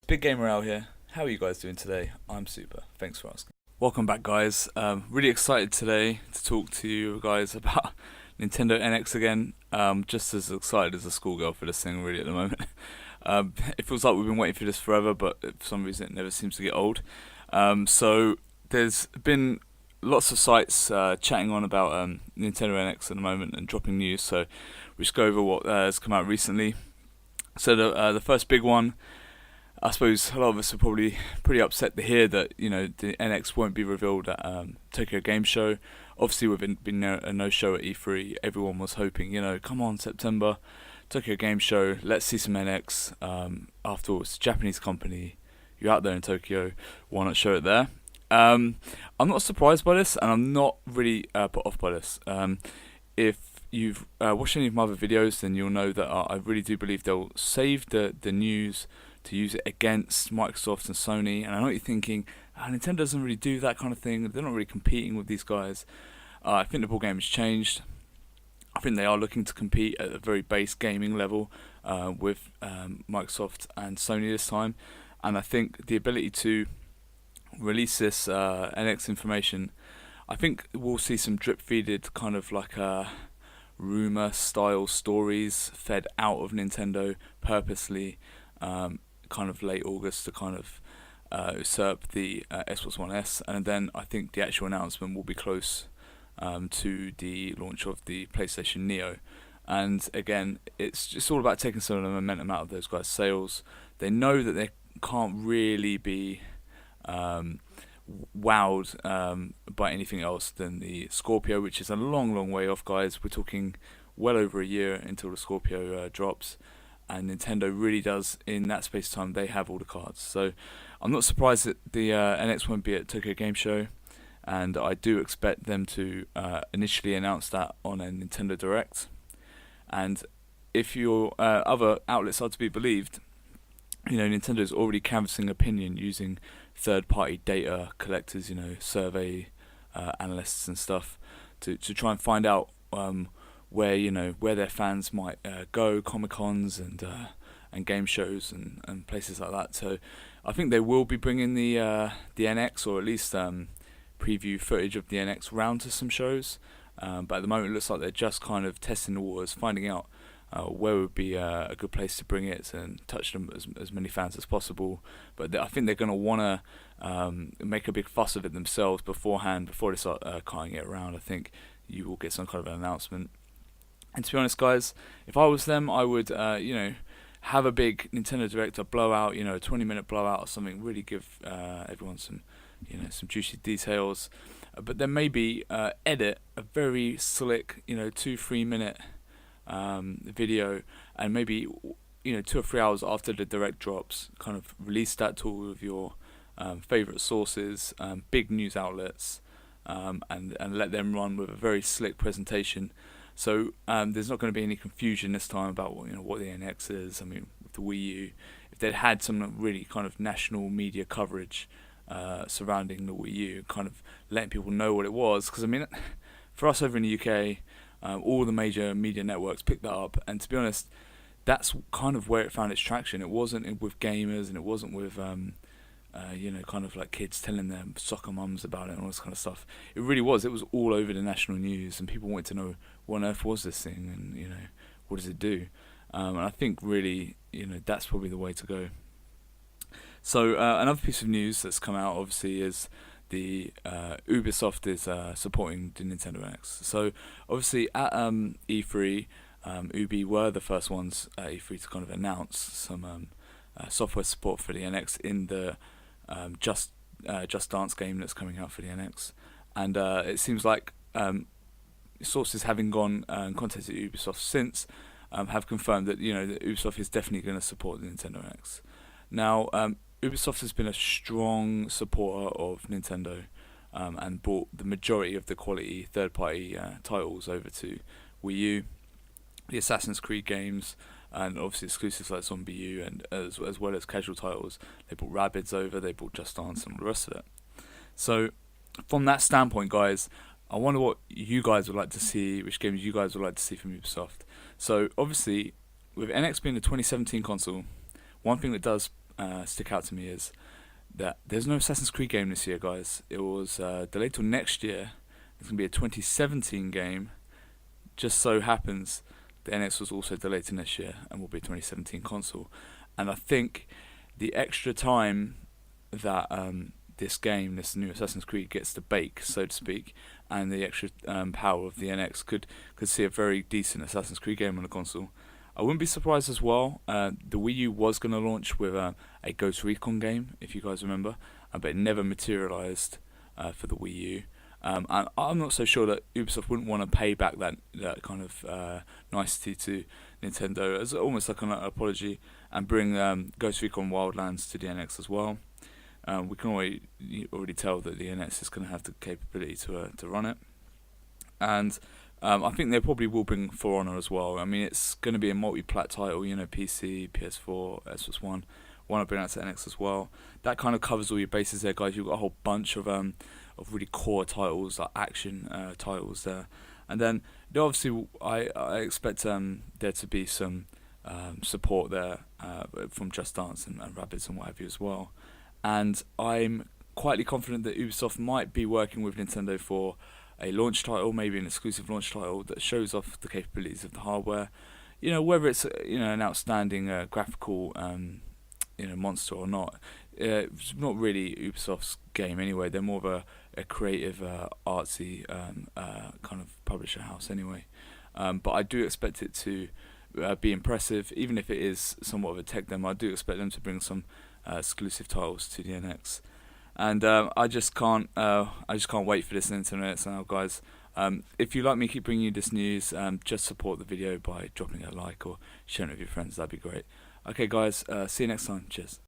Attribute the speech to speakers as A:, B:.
A: Big Gamer out here. How are you guys doing today? I'm super. Thanks for asking. Welcome back, guys. Really excited today to talk to you guys about Nintendo NX again. Just as excited as a schoolgirl for this thing, really, at the moment. It feels like we've been waiting for this forever, but for some reason it never seems to get old. So there's been lots of sites chatting on about Nintendo NX at the moment and dropping news. So we just go over what has come out recently. So the first big one. I suppose a lot of us are probably pretty upset to hear that the NX won't be revealed at Tokyo Game Show. Obviously, with it being a no-show at E3, everyone was hoping, come on September, Tokyo Game Show, let's see some NX. After all, it's a Japanese company. You're out there in Tokyo, why not show it there? I'm not surprised by this, and I'm not really put off by this. If you've watched any of my other videos, then you'll know that I really do believe they'll save the news to use it against Microsoft and Sony. And I know what you're thinking, Nintendo doesn't really do that kind of thing. They're not really competing with these guys. I think the ball game has changed. I think they are looking to compete at a very base gaming level with Microsoft and Sony this time. And I think the ability to release this NX information, I think we'll see some drip-feeded kind of like rumor-style stories fed out of Nintendo purposely, kind of late August to kind of usurp the Xbox One S, and then I think the actual announcement will be close to the launch of the PlayStation Neo. And again, it's just all about taking some of the momentum out of those guys' sales. They know that they can't really be wowed by anything else than the Scorpio, which is a long, long way off, guys. We're talking well over a year until the Scorpio drops. And Nintendo really does, in that space of time, they have all the cards. So I'm not surprised that the NX won't be at Tokyo Game Show, and I do expect them to initially announce that on a Nintendo Direct. And if your other outlets are to be believed, Nintendo's already canvassing opinion using third-party data collectors, survey analysts and stuff, to try and find out where their fans might go, Comic Cons and game shows and places like that. So I think they will be bringing the NX, or at least preview footage of the NX round to some shows. But at the moment, it looks like they're just kind of testing the waters, finding out where would be a good place to bring it and touch them as many fans as possible. But I think they're going to want to make a big fuss of it themselves beforehand, before they start carting it around. I think you will get some kind of an announcement. And to be honest, guys, if I was them, I would, have a big Nintendo Direct, a blowout, a 20-minute blowout or something. Really give everyone some juicy details. But then maybe edit a very slick, 2-3 minute video, and maybe 2 or 3 hours after the Direct drops, kind of release that to all of your favorite sources, big news outlets, and let them run with a very slick presentation. So there's not going to be any confusion this time about what the NX is. I mean, with the Wii U, if they'd had some really kind of national media coverage surrounding the Wii U, kind of letting people know what it was, because I mean, for us over in the UK, all the major media networks picked that up, and to be honest, that's kind of where it found its traction. It wasn't with gamers, and it wasn't with kind of like kids telling their soccer mums about it and all this kind of stuff. It really was. It was all over the national news, and people wanted to know what on earth was this thing, and what does it do. And I think really, that's probably the way to go. So another piece of news that's come out, obviously, is the Ubisoft is supporting the Nintendo NX. So obviously at E3, Ubi were the first ones at E3 to kind of announce some software support for the NX in the Just Dance game that's coming out for the NX. And it seems like sources having gone and contacted Ubisoft since have confirmed that that Ubisoft is definitely going to support the Nintendo NX. Now, Ubisoft has been a strong supporter of Nintendo and brought the majority of the quality third-party titles over to Wii U, the Assassin's Creed games, and obviously exclusives like Zombie U, and as well as casual titles. They brought Rabbids over, they brought Just Dance, and all the rest of it. So, from that standpoint, guys, I wonder what you guys would like to see, which games you guys would like to see from Ubisoft. So, obviously, with NX being a 2017 console, one thing that does stick out to me is that there's no Assassin's Creed game this year, guys. It was delayed till next year. It's going to be a 2017 game. Just so happens the NX was also delayed to next year and will be a 2017 console. And I think the extra time that this game, this new Assassin's Creed, gets to bake, so to speak, and the extra power of the NX could see a very decent Assassin's Creed game on the console. I wouldn't be surprised as well. The Wii U was going to launch with a Ghost Recon game, if you guys remember, but it never materialized for the Wii U. And I'm not so sure that Ubisoft wouldn't want to pay back that kind of nicety to Nintendo as almost like an apology, and bring Ghost Recon Wildlands to the NX as well. We can already tell that the NX is going to have the capability to run it, and I think they probably will bring For Honor as well. I mean, it's going to be a multi-plat title, PC, PS4, Xbox One. Want to bring that to NX as well. That kind of covers all your bases there, guys. You've got a whole bunch of really core titles, like action titles there. And then obviously I expect there to be some support there from Just Dance and Rabbids and what have you as well. And I'm quietly confident that Ubisoft might be working with Nintendo for a launch title, maybe an exclusive launch title that shows off the capabilities of the hardware. Whether it's an outstanding graphical monster or not. It's not really Ubisoft's game anyway. They're more of a creative, artsy kind of publisher house anyway. But I do expect it to be impressive, even if it is somewhat of a tech demo. I do expect them to bring some exclusive titles to the NX. And I just can't wait for this Nintendo now, guys. If you like me keep bringing you this news, just support the video by dropping a like or sharing it with your friends. That'd be great. Okay, guys. See you next time. Cheers.